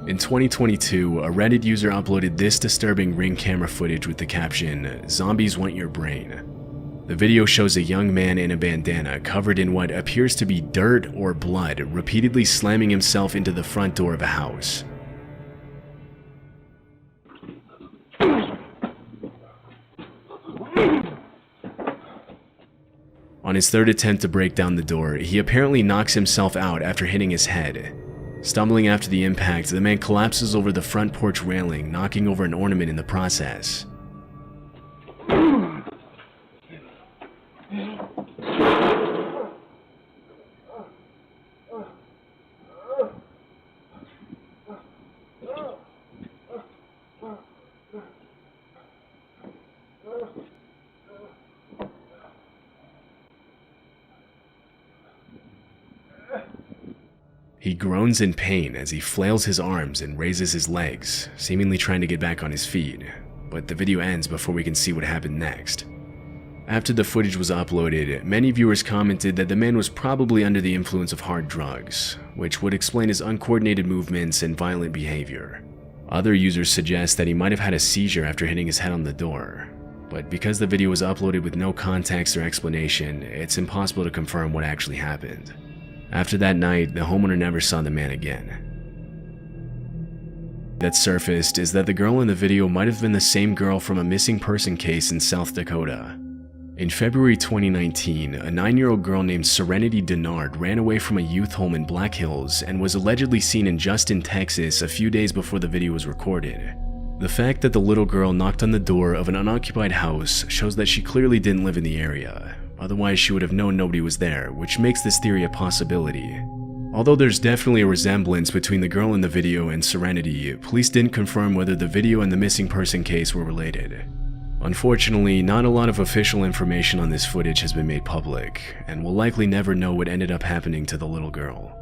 In 2022, a Reddit user uploaded this disturbing Ring camera footage with the caption, "Zombies want your brain." The video shows a young man in a bandana covered in what appears to be dirt or blood repeatedly slamming himself into the front door of a house. On his third attempt to break down the door, he apparently knocks himself out after hitting his head. Stumbling after the impact, the man collapses over the front porch railing, knocking over an ornament in the process. He groans in pain as he flails his arms and raises his legs, seemingly trying to get back on his feet, but the video ends before we can see what happened next. After the footage was uploaded, many viewers commented that the man was probably under the influence of hard drugs, which would explain his uncoordinated movements and violent behavior. Other users suggest that he might have had a seizure after hitting his head on the door, but because the video was uploaded with no context or explanation, it's impossible to confirm what actually happened. After that night, the homeowner never saw the man again. That surfaced is that the girl in the video might have been the same girl from a missing person case in South Dakota. In February 2019, a 9-year-old girl named Serenity Denard ran away from a youth home in Black Hills and was allegedly seen in Justin, Texas a few days before the video was recorded. The fact that the little girl knocked on the door of an unoccupied house shows that she clearly didn't live in the area. Otherwise, she would have known nobody was there, which makes this theory a possibility. Although there's definitely a resemblance between the girl in the video and Serenity, police didn't confirm whether the video and the missing person case were related. Unfortunately, not a lot of official information on this footage has been made public, and we'll likely never know what ended up happening to the little girl.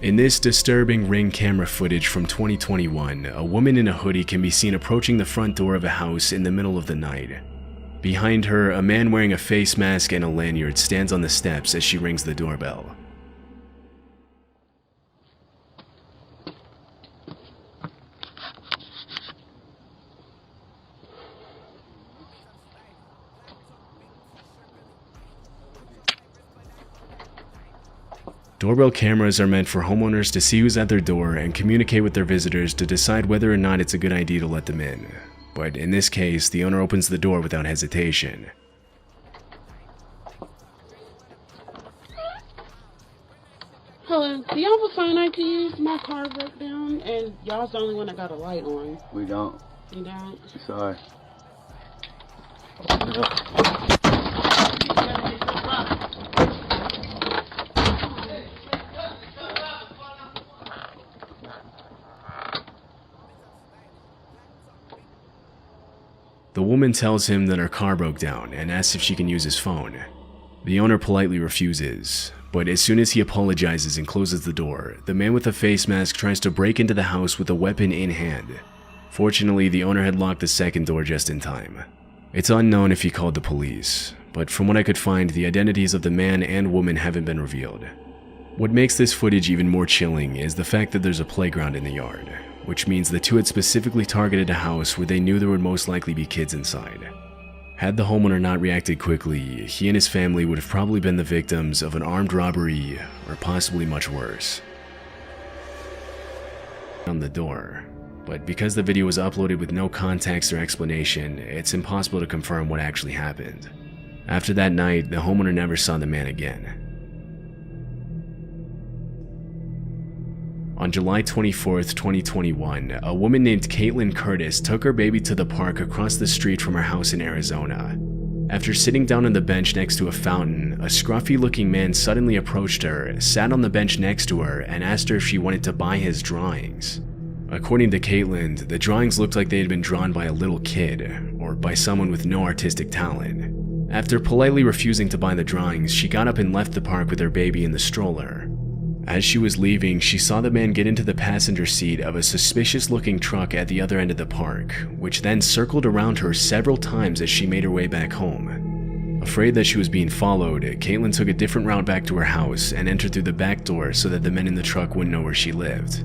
In this disturbing Ring camera footage from 2021, a woman in a hoodie can be seen approaching the front door of a house in the middle of the night. Behind her, a man wearing a face mask and a lanyard stands on the steps as she rings the doorbell. Doorbell cameras are meant for homeowners to see who's at their door and communicate with their visitors to decide whether or not it's a good idea to let them in. But in this case, the owner opens the door without hesitation. Hello, do y'all have a phone I can use? My car broke down and y'all's the only one that got a light on. We don't. You don't? Sorry. The woman tells him that her car broke down and asks if she can use his phone. The owner politely refuses, but as soon as he apologizes and closes the door, the man with the face mask tries to break into the house with a weapon in hand. Fortunately, the owner had locked the second door just in time. It's unknown if he called the police, but from what I could find, the identities of the man and woman haven't been revealed. What makes this footage even more chilling is the fact that there's a playground in the yard, which means the two had specifically targeted a house where they knew there would most likely be kids inside. Had the homeowner not reacted quickly, he and his family would have probably been the victims of an armed robbery or possibly much worse. On the door, but because the video was uploaded with no context or explanation, it's impossible to confirm what actually happened. After that night, the homeowner never saw the man again. On July 24th, 2021, a woman named Caitlin Curtis took her baby to the park across the street from her house in Arizona. After sitting down on the bench next to a fountain, a scruffy-looking man suddenly approached her, sat on the bench next to her, and asked her if she wanted to buy his drawings. According to Caitlin, the drawings looked like they had been drawn by a little kid, or by someone with no artistic talent. After politely refusing to buy the drawings, she got up and left the park with her baby in the stroller. As she was leaving, she saw the man get into the passenger seat of a suspicious-looking truck at the other end of the park, which then circled around her several times as she made her way back home. Afraid that she was being followed, Caitlin took a different route back to her house and entered through the back door so that the men in the truck wouldn't know where she lived.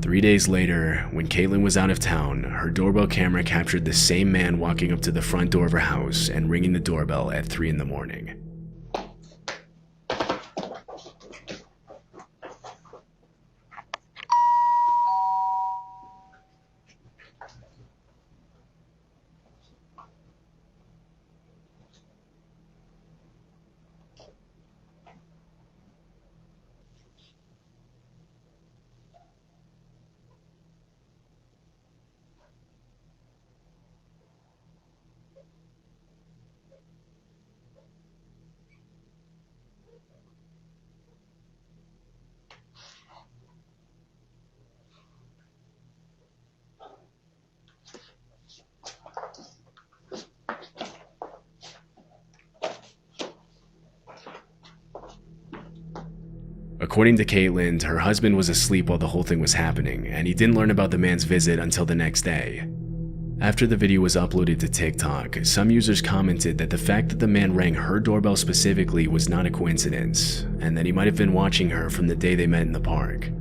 3 days later, when Caitlin was out of town, her doorbell camera captured the same man walking up to the front door of her house and ringing the doorbell at 3 in the morning. According to Caitlin, her husband was asleep while the whole thing was happening, and he didn't learn about the man's visit until the next day. After the video was uploaded to TikTok, some users commented that the fact that the man rang her doorbell specifically was not a coincidence, and that he might have been watching her from the day they met in the park.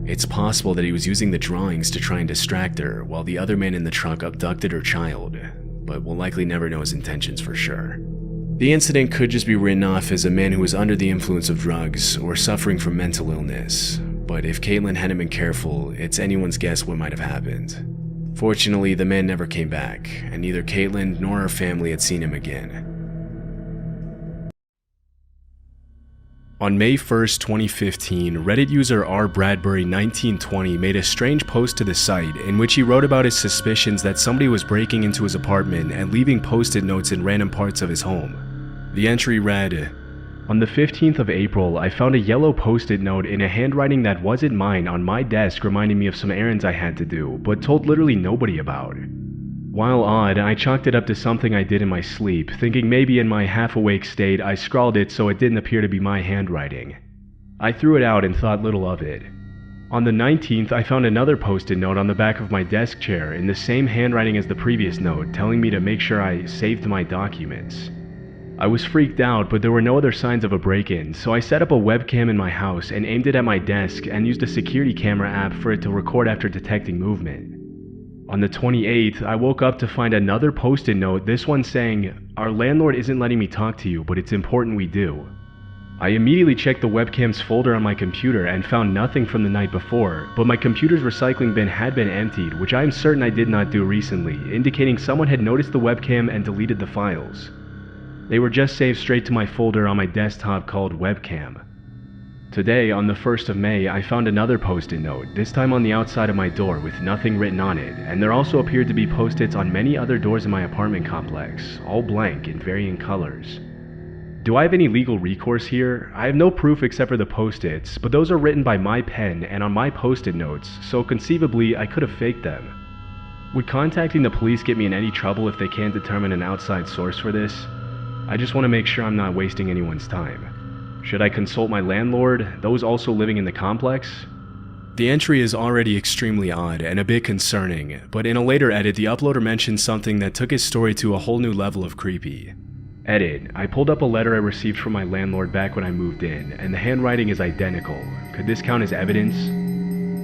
It's possible that he was using the drawings to try and distract her, while the other man in the truck abducted her child, but we'll likely never know his intentions for sure. The incident could just be written off as a man who was under the influence of drugs or suffering from mental illness, but if Caitlin hadn't been careful, it's anyone's guess what might have happened. Fortunately, the man never came back, and neither Caitlin nor her family had seen him again. On May 1st, 2015, Reddit user rbradbury1920 made a strange post to the site in which he wrote about his suspicions that somebody was breaking into his apartment and leaving post-it notes in random parts of his home. The entry read, "On the 15th of April, I found a yellow post-it note in a handwriting that wasn't mine on my desk reminding me of some errands I had to do, but told literally nobody about. While odd, I chalked it up to something I did in my sleep, thinking maybe in my half-awake state I scrawled it so it didn't appear to be my handwriting. I threw it out and thought little of it. On the 19th, I found another post-it note on the back of my desk chair in the same handwriting as the previous note, telling me to make sure I saved my documents. I was freaked out, but there were no other signs of a break-in, so I set up a webcam in my house and aimed it at my desk and used a security camera app for it to record after detecting movement. On the 28th, I woke up to find another post-it note, this one saying, 'Our landlord isn't letting me talk to you, but it's important we do.' I immediately checked the webcam's folder on my computer and found nothing from the night before, but my computer's recycling bin had been emptied, which I am certain I did not do recently, indicating someone had noticed the webcam and deleted the files. They were just saved straight to my folder on my desktop called webcam. Today, on the 1st of May, I found another post-it note, this time on the outside of my door with nothing written on it, and there also appeared to be post-its on many other doors in my apartment complex, all blank in varying colors. Do I have any legal recourse here? I have no proof except for the post-its, but those are written by my pen and on my post-it notes, so conceivably I could have faked them. Would contacting the police get me in any trouble if they can't determine an outside source for this? I just want to make sure I'm not wasting anyone's time. Should I consult my landlord, those also living in the complex? The entry is already extremely odd and a bit concerning, but in a later edit the uploader mentioned something that took his story to a whole new level of creepy. Edit: I pulled up a letter I received from my landlord back when I moved in, and the handwriting is identical. Could this count as evidence?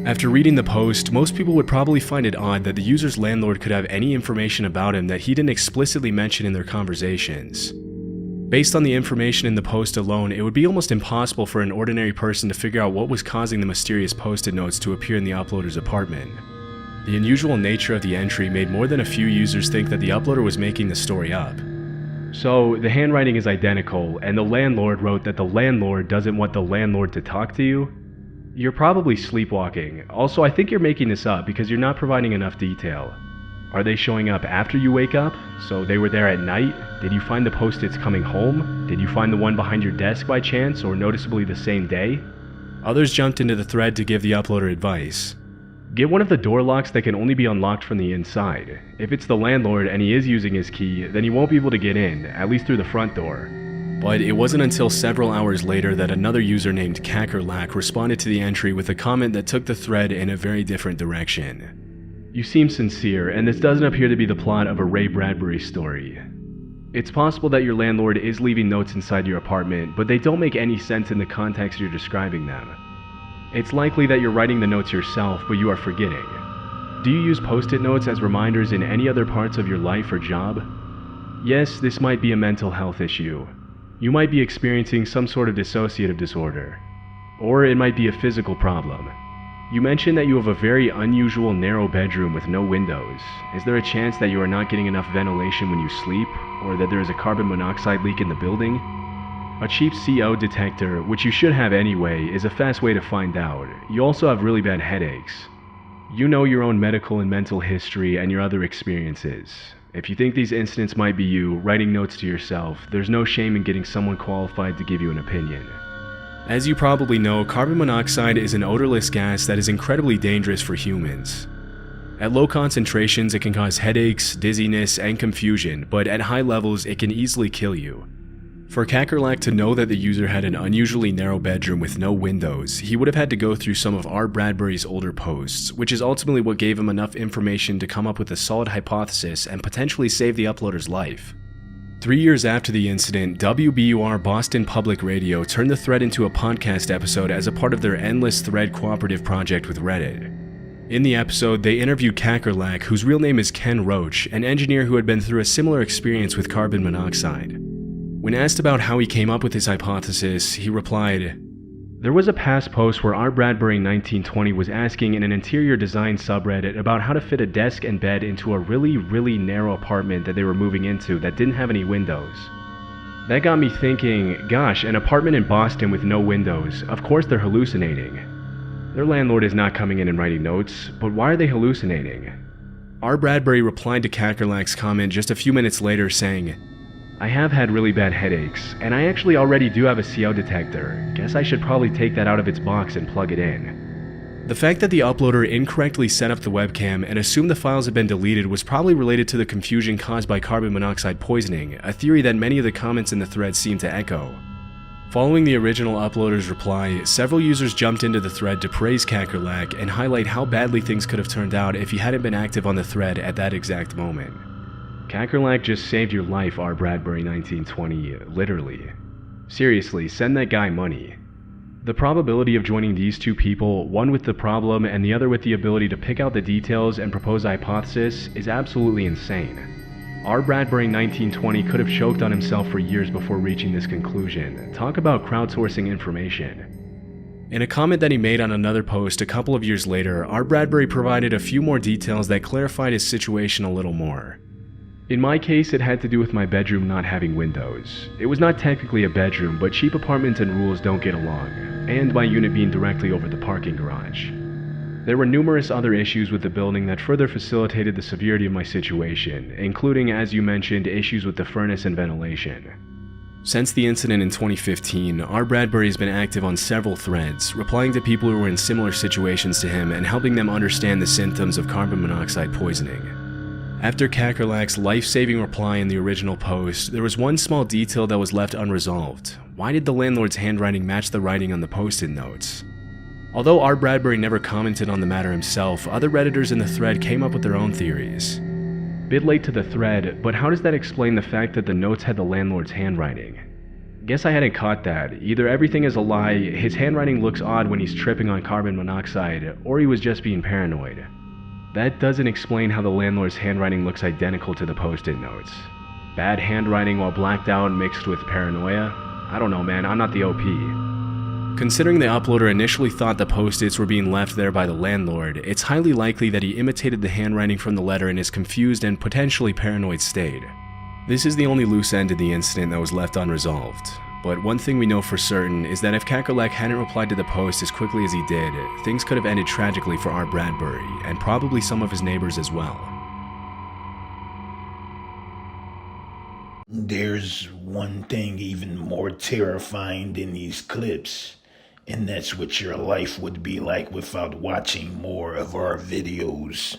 After reading the post, most people would probably find it odd that the user's landlord could have any information about him that he didn't explicitly mention in their conversations. Based on the information in the post alone, it would be almost impossible for an ordinary person to figure out what was causing the mysterious post-it notes to appear in the uploader's apartment. The unusual nature of the entry made more than a few users think that the uploader was making the story up. So, the handwriting is identical, and the landlord wrote that the landlord doesn't want the landlord to talk to you? You're probably sleepwalking. Also, I think you're making this up because you're not providing enough detail. Are they showing up after you wake up? So they were there at night? Did you find the post-its coming home? Did you find the one behind your desk by chance, or noticeably the same day? Others jumped into the thread to give the uploader advice. Get one of the door locks that can only be unlocked from the inside. If it's the landlord and he is using his key, then he won't be able to get in, at least through the front door. But it wasn't until several hours later that another user named Kakerlak responded to the entry with a comment that took the thread in a very different direction. You seem sincere, and this doesn't appear to be the plot of a Ray Bradbury story. It's possible that your landlord is leaving notes inside your apartment, but they don't make any sense in the context you're describing them. It's likely that you're writing the notes yourself, but you are forgetting. Do you use post-it notes as reminders in any other parts of your life or job? Yes, this might be a mental health issue. You might be experiencing some sort of dissociative disorder. Or it might be a physical problem. You mentioned that you have a very unusual narrow bedroom with no windows. Is there a chance that you are not getting enough ventilation when you sleep, or that there is a carbon monoxide leak in the building? A cheap CO detector, which you should have anyway, is a fast way to find out. You also have really bad headaches. You know your own medical and mental history and your other experiences. If you think these incidents might be you, writing notes to yourself, there's no shame in getting someone qualified to give you an opinion. As you probably know, carbon monoxide is an odorless gas that is incredibly dangerous for humans. At low concentrations, it can cause headaches, dizziness, and confusion, but at high levels, it can easily kill you. For Kakerlak to know that the user had an unusually narrow bedroom with no windows, he would have had to go through some of R. Bradbury's older posts, which is ultimately what gave him enough information to come up with a solid hypothesis and potentially save the uploader's life. 3 years after the incident, WBUR Boston Public Radio turned the thread into a podcast episode as a part of their Endless Thread cooperative project with Reddit. In the episode, they interviewed Kakerlak, whose real name is Ken Roach, an engineer who had been through a similar experience with carbon monoxide. When asked about how he came up with his hypothesis, he replied, "There was a past post where R. Bradbury 1920 was asking in an interior design subreddit about how to fit a desk and bed into a really narrow apartment that they were moving into that didn't have any windows. That got me thinking, gosh, an apartment in Boston with no windows, of course they're hallucinating. Their landlord is not coming in and writing notes, but why are they hallucinating?" R. Bradbury replied to Kakerlak's comment just a few minutes later saying, "I have had really bad headaches, and I actually already do have a CO detector. Guess I should probably take that out of its box and plug it in." The fact that the uploader incorrectly set up the webcam and assumed the files had been deleted was probably related to the confusion caused by carbon monoxide poisoning, a theory that many of the comments in the thread seem to echo. Following the original uploader's reply, several users jumped into the thread to praise Kakerlak and highlight how badly things could have turned out if he hadn't been active on the thread at that exact moment. Kakerlak just saved your life, R. Bradbury 1920, literally. Seriously, send that guy money. The probability of joining these two people, one with the problem and the other with the ability to pick out the details and propose a hypothesis, is absolutely insane. R. Bradbury 1920 could have choked on himself for years before reaching this conclusion. Talk about crowdsourcing information. In a comment that he made on another post a couple of years later, R. Bradbury provided a few more details that clarified his situation a little more. "In my case, it had to do with my bedroom not having windows. It was not technically a bedroom, but cheap apartments and rules don't get along, and my unit being directly over the parking garage. There were numerous other issues with the building that further facilitated the severity of my situation, including, as you mentioned, issues with the furnace and ventilation." Since the incident in 2015, R. Bradbury has been active on several threads, replying to people who were in similar situations to him and helping them understand the symptoms of carbon monoxide poisoning. After Kakerlak's life-saving reply in the original post, there was one small detail that was left unresolved. Why did the landlord's handwriting match the writing on the post-it notes? Although R. Bradbury never commented on the matter himself, other Redditors in the thread came up with their own theories. Bit late to the thread, but how does that explain the fact that the notes had the landlord's handwriting? Guess I hadn't caught that. Either everything is a lie, his handwriting looks odd when he's tripping on carbon monoxide, or he was just being paranoid. That doesn't explain how the landlord's handwriting looks identical to the post-it notes. Bad handwriting while blacked out mixed with paranoia? I don't know, man, I'm not the OP. Considering the uploader initially thought the post-its were being left there by the landlord, it's highly likely that he imitated the handwriting from the letter in his confused and potentially paranoid state. This is the only loose end in the incident that was left unresolved. But one thing we know for certain is that if Kakerlak hadn't replied to the post as quickly as he did, things could have ended tragically for R. Bradbury, and probably some of his neighbors as well. There's one thing even more terrifying than these clips, and that's what your life would be like without watching more of our videos.